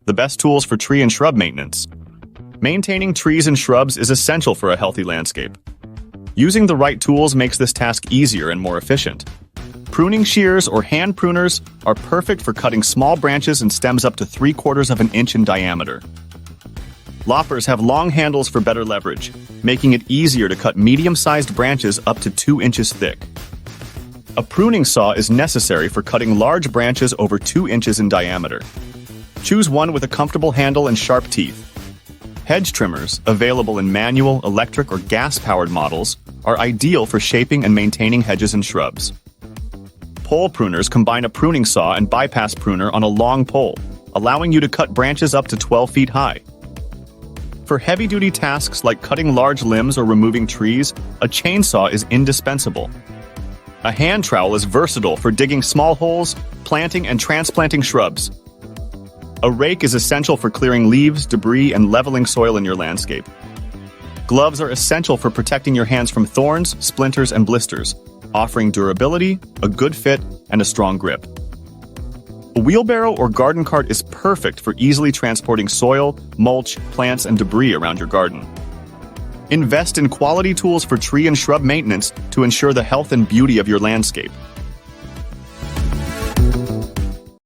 the best tools for tree and shrub maintenance. Maintaining trees and shrubs is essential for a healthy landscape. Using the right tools makes this task easier and more efficient. Pruning shears or hand pruners are perfect for cutting small branches and stems up to 3/4 of an inch in diameter. Loppers have long handles for better leverage, making it easier to cut medium-sized branches up to 2 inches thick. A pruning saw is necessary for cutting large branches over 2 inches in diameter. Choose one with a comfortable handle and sharp teeth. Hedge trimmers, available in manual, electric, or gas-powered models, are ideal for shaping and maintaining hedges and shrubs. Pole pruners combine a pruning saw and bypass pruner on a long pole, allowing you to cut branches up to 12 feet high. For heavy-duty tasks like cutting large limbs or removing trees, a chainsaw is indispensable. A hand trowel is versatile for digging small holes, planting and transplanting shrubs. A rake is essential for clearing leaves, debris, and leveling soil in your landscape. Gloves are essential for protecting your hands from thorns, splinters, and blisters, offering durability, a good fit, and a strong grip. A wheelbarrow or garden cart is perfect for easily transporting soil, mulch, plants, and debris around your garden. Invest in quality tools for tree and shrub maintenance to ensure the health and beauty of your landscape.